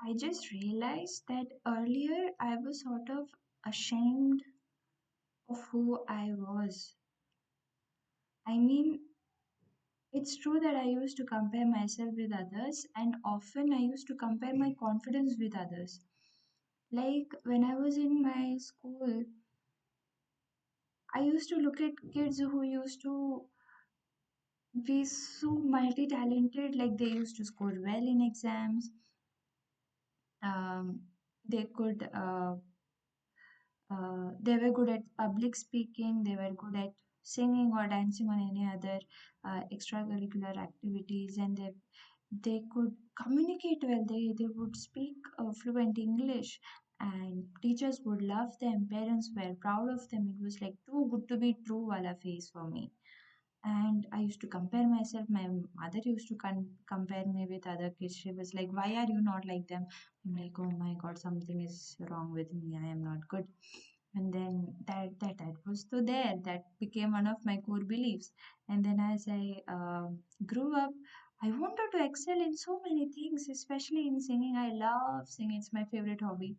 I just realized that earlier I was sort of ashamed of who I was. I mean, it's true that I used to compare myself with others, and often I used to compare my confidence with others. Like when I was in my school, I used to look at kids who used to be so multi talented, like they used to score well in exams. They could they were good at public speaking, they were good at singing or dancing on any other extracurricular activities, and they could communicate well. They would speak fluent English, and teachers would love them. Parents were proud of them. It was like too good to be true wala face for me. And I used to compare myself. My mother used to compare me with other kids. She was like, "Why are you not like them?" I'm like, "Oh my God, something is wrong with me. I am not good." And then that was so there. That became one of my core beliefs. And then as I grew up, I wanted to excel in so many things, especially in singing. I love singing. It's my favorite hobby.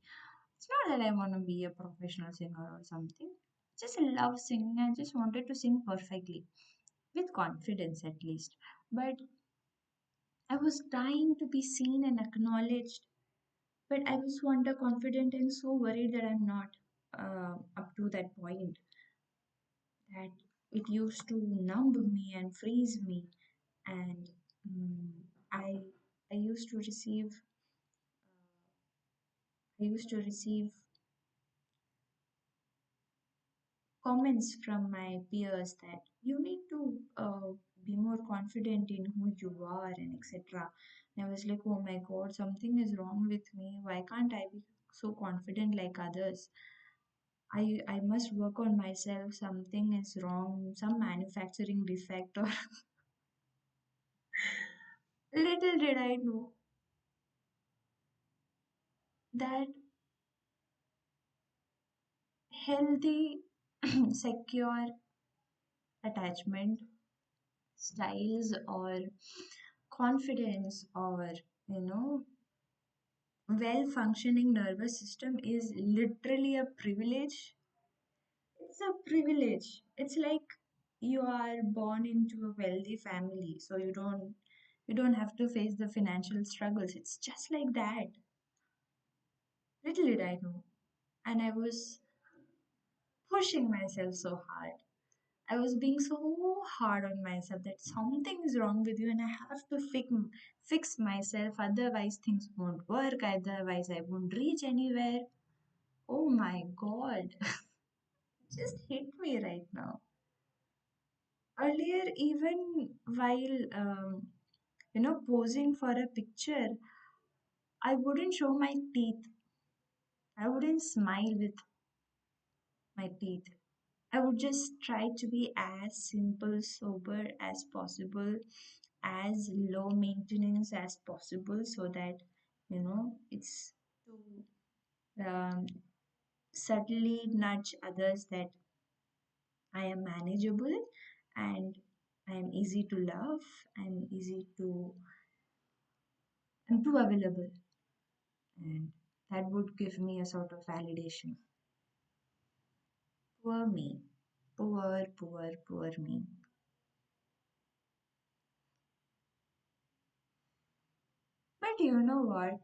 It's not that I want to be a professional singer or something. Just love singing. I just wanted to sing perfectly with confidence at least. But I was trying to be seen and acknowledged, but I was so underconfident and so worried that I'm not up to that point, that it used to numb me and freeze me. And I I used to receive I used to receive comments from my peers that you need to be more confident in who you are and etc. And I was like, oh my god, something is wrong with me. Why can't I be so confident like others? I must work on myself. Something is wrong, some manufacturing defect or little did I know that healthy, secure attachment styles or confidence or you know well functioning nervous system is literally a privilege. It's a privilege. It's like you are born into a wealthy family, so you don't have to face the financial struggles. It's just like that. Little did I know. And I was pushing myself so hard. I was being so hard on myself that something is wrong with you and I have to fix myself, otherwise things won't work, otherwise I won't reach anywhere. Oh my god. Just hit me right now. Earlier, even while posing for a picture, I wouldn't show my teeth. I wouldn't smile with my teeth. I would just try to be as simple, sober as possible, as low maintenance as possible, so that it's to um, subtly nudge others that I am manageable and I am easy to love and easy to I'm too available, and that would give me a sort of validation. Poor me. Poor me. But you know what?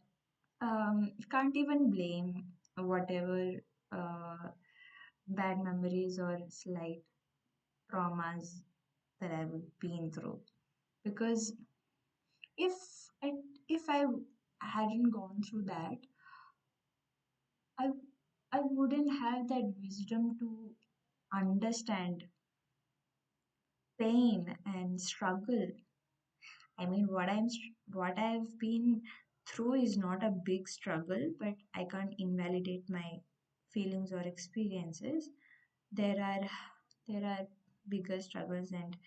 You can't even blame whatever uh, bad memories or slight traumas that I've been through. Because if I, if I hadn't gone through that, I I wouldn't have that wisdom to understand pain and struggle. I mean, what I've been through is not a big struggle, but I can't invalidate my feelings or experiences. There are there are bigger struggles, and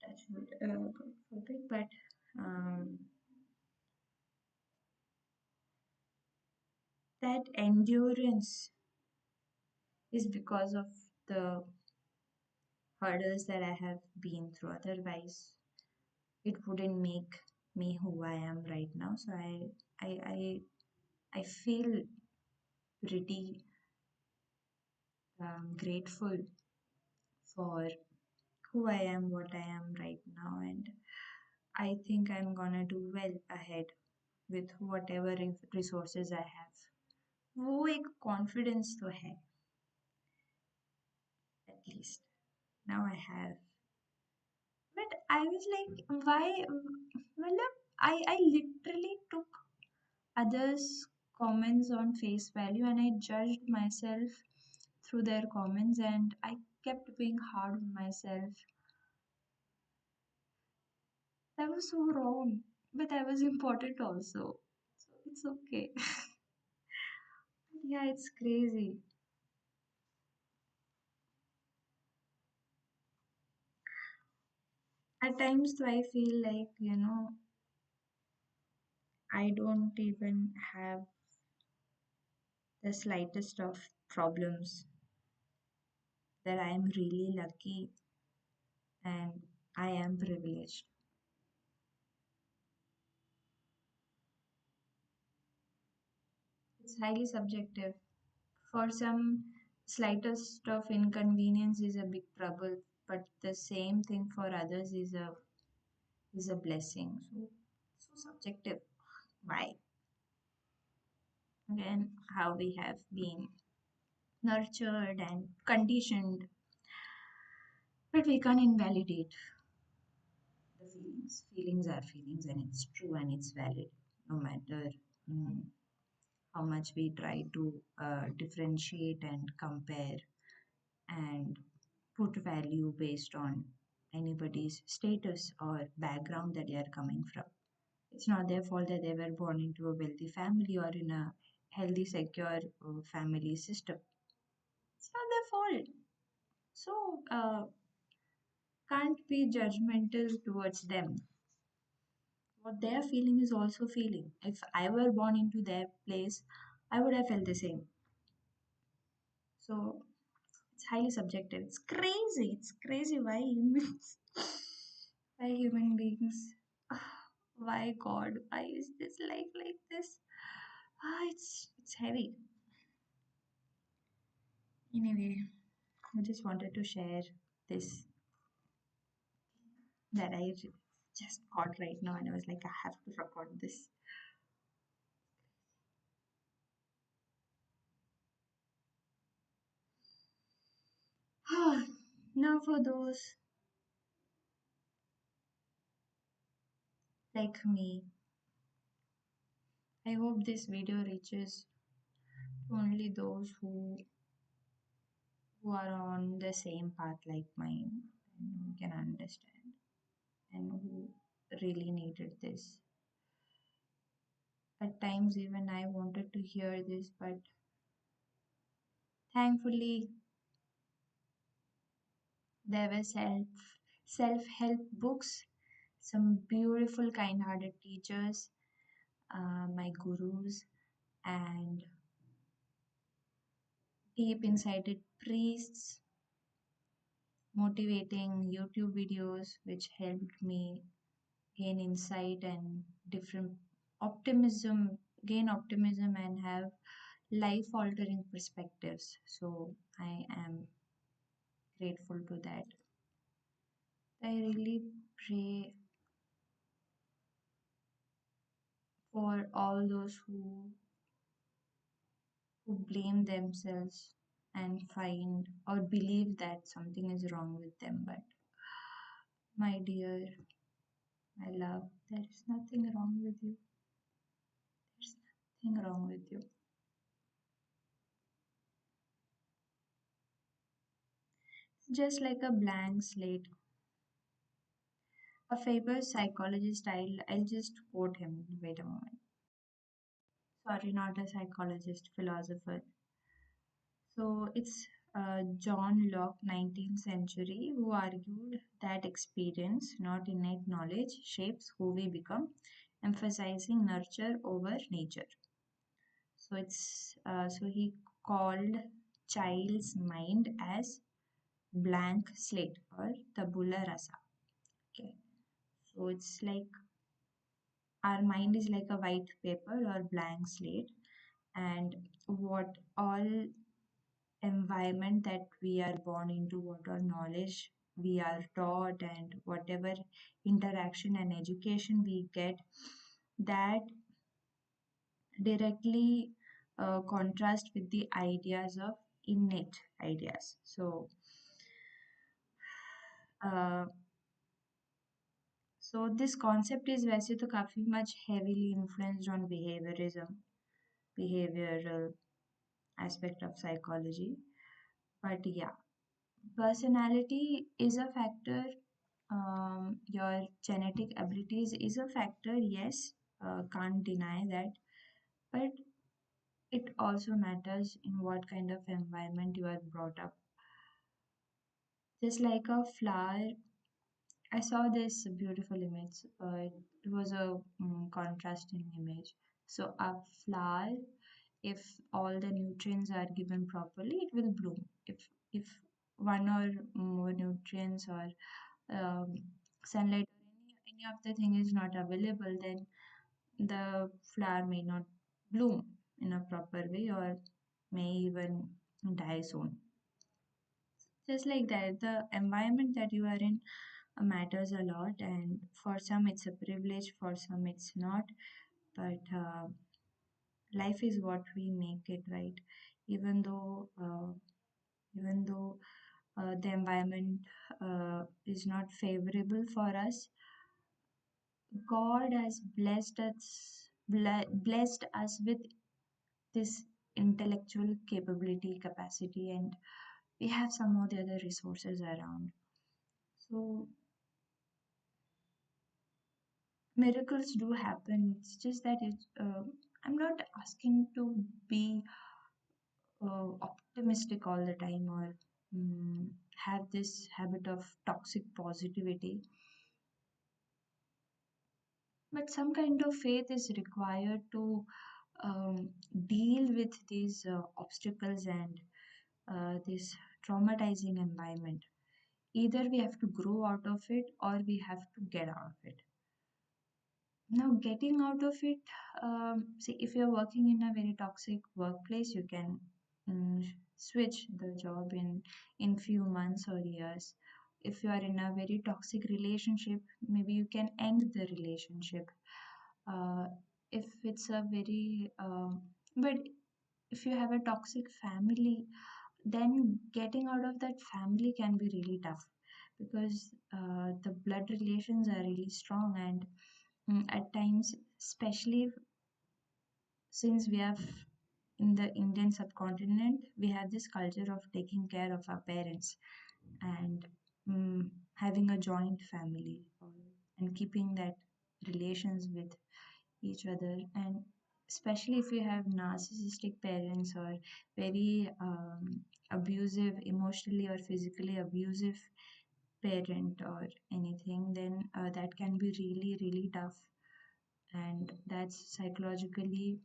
touch wood, God forbid, but um, that endurance is because of the hurdles that I have been through. Otherwise, it wouldn't make me who I am right now. So I I feel pretty grateful for who I am, what I am right now, and I think I'm gonna do well ahead with whatever resources I have. वो एक confidence तो है, at least now I have. But I was like, why? मतलब I literally took others' comments on face value and I judged myself through their comments and I kept being hard on myself. That was so wrong, but I was important also. So it's okay. Yeah, it's crazy. At times, though, I feel like, I don't even have the slightest of problems, that I am really lucky and I am privileged. It's highly subjective. For some, slightest of inconvenience is a big trouble, but the same thing for others is a blessing. So subjective. Why? Again, how we have been nurtured and conditioned, but we can't invalidate the feelings. Feelings are feelings, and it's true and it's valid, no matter mm, how much we try to differentiate and compare and put value based on anybody's status or background that they are coming from. It's not their fault that they were born into a wealthy family or in a healthy, secure family system. It's not their fault. So, can't be judgmental towards them. What they're feeling is also feeling. If I were born into their place, I would have felt the same. So, it's highly subjective. It's crazy. It's crazy why humans, why human beings, why God, why is this life like this? It's heavy. Anyway, I just wanted to share this that just got right now, and I was like, I have to record this. Now, for those like me, I hope this video reaches only those who are on the same path like mine and who can understand and who really needed this. At times, even I wanted to hear this, but thankfully, there were self-help books, some beautiful, kind-hearted teachers, my gurus, and deep insighted priests, motivating YouTube videos, which helped me gain insight and different optimism, gain optimism, and have life altering perspectives. So I am grateful to that. I really pray for all those who blame themselves and find or believe that something is wrong with them. But my dear, my love, there is nothing wrong with you. There's nothing wrong with you. Just like a blank slate. A famous psychologist, I'll just quote him. Wait a moment. Sorry, not a psychologist, philosopher. So it's John Locke, 19th century, who argued that experience, not innate knowledge, shapes who we become, emphasizing nurture over nature. So he called child's mind as blank slate or tabula rasa. Okay, so it's like our mind is like a white paper or blank slate, and what all environment that we are born into, what all knowledge we are taught, and whatever interaction and education we get, that directly contrast with the ideas of innate ideas. Uh, so this concept is वैसे तो काफी much heavily influenced on behavioral aspect of psychology. But yeah, personality is a factor. Your genetic abilities is a factor, yes, can't deny that. But it also matters in what kind of environment you are brought up. Just like a flower, I saw this beautiful image. It was a contrasting image. So, a flower, if all the nutrients are given properly, it will bloom. If one or more nutrients or um, sunlight or any of the thing is not available, then the flower may not bloom in a proper way or may even die soon. Just like that, the environment that you are in matters a lot, and for some it's a privilege, for some it's not. But life is what we make it, right? Even though, the environment is not favorable for us, God has blessed us with this intellectual capability, capacity, and we have some of the other resources around. So miracles do happen. It's just that I'm not asking to be optimistic all the time or have this habit of toxic positivity, but some kind of faith is required to deal with these obstacles and this traumatizing environment. Either we have to grow out of it or we have to get out of it. Now, getting out of it, see, if you're working in a very toxic workplace, you can switch the job in few months or years. If you are in a very toxic relationship, maybe you can end the relationship. Uh, if it's a very, but if you have a toxic family, then getting out of that family can be really tough because the blood relations are really strong and at times, especially since we have in the Indian subcontinent, we have this culture of taking care of our parents and having a joint family and keeping that relations with each other. And especially if you have narcissistic parents or very abusive, emotionally or physically abusive parent or anything, then that can be really, really tough, and that's psychologically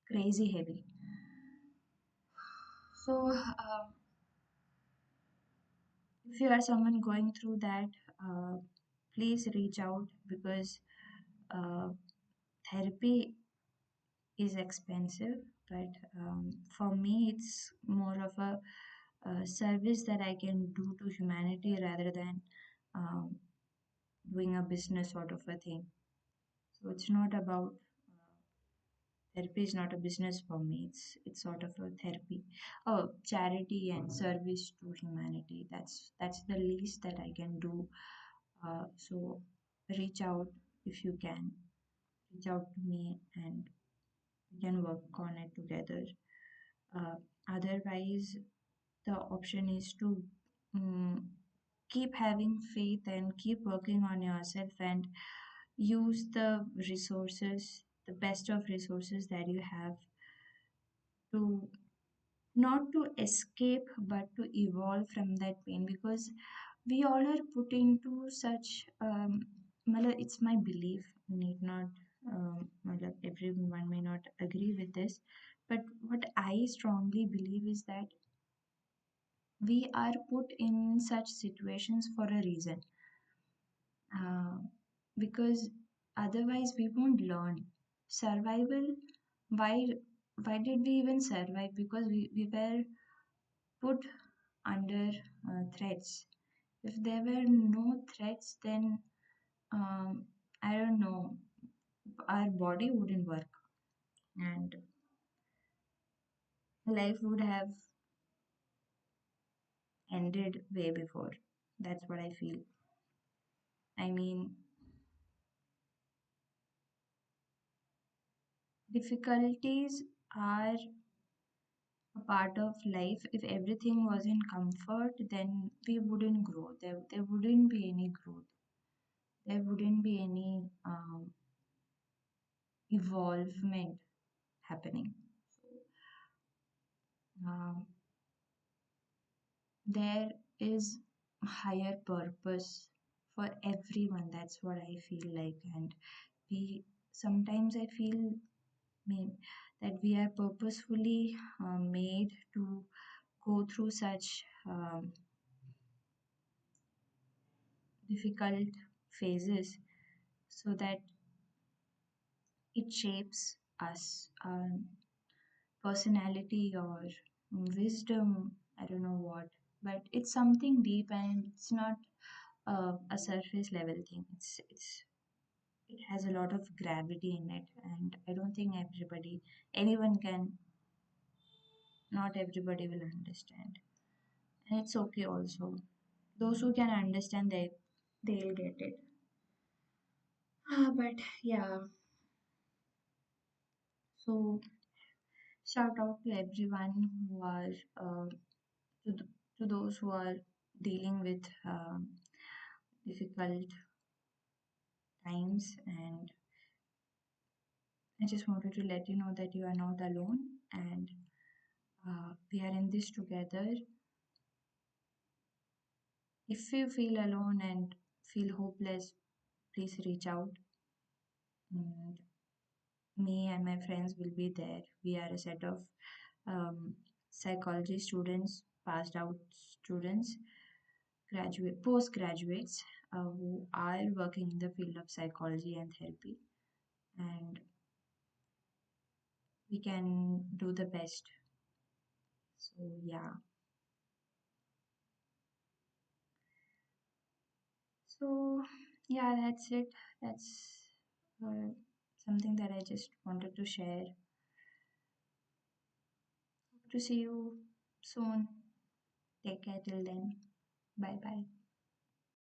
crazy heavy. So, if you are someone going through that, uh, please reach out because uh, therapy is expensive, but for me, it's more of a service that I can do to humanity rather than um, doing a business sort of a thing. So, it's not about therapy is not a business for me. It's sort of a therapy, oh, charity and service to humanity. That's the least that I can do. So reach out if you can. Reach out to me and we can work on it together. Uh, Otherwise, the option is to um, keep having faith and keep working on yourself and use the resources, the best of resources that you have to not to escape but to evolve from that pain, because we all are put into such it's my belief, need not everyone may not agree with this, but what I strongly believe is that we are put in such situations for a reason, uh, because otherwise we won't learn. Survival why why did we even survive? Because we were put under threats. If there were no threats, then I don't know, our body wouldn't work and life would have ended way before. That's what I feel. I mean, difficulties are a part of life. If everything was in comfort, then we wouldn't grow. There wouldn't be any growth. There wouldn't be any evolvement happening. Um, there is a higher purpose for everyone. That's what I feel like. And we sometimes I feel may, that we are purposefully made to go through such difficult phases so that it shapes us, personality or wisdom. I don't know what, but it's something deep and it's not a surface level thing. It has a lot of gravity in it, and I don't think anyone can, not everybody will understand, and it's okay also. Those who can understand, they'll get it. But yeah, so shout out to everyone who are to, to those who are dealing with difficult times, and I just wanted to let you know that you are not alone, and we are in this together. If you feel alone and feel hopeless, please reach out. And me and my friends will be there. We are a set of psychology students, passed out students, postgraduates who are working in the field of psychology and therapy, and we can do the best. So yeah. So yeah, that's it. That's uh, something that I just wanted to share. Hope to see you soon. Take care till then. Bye bye.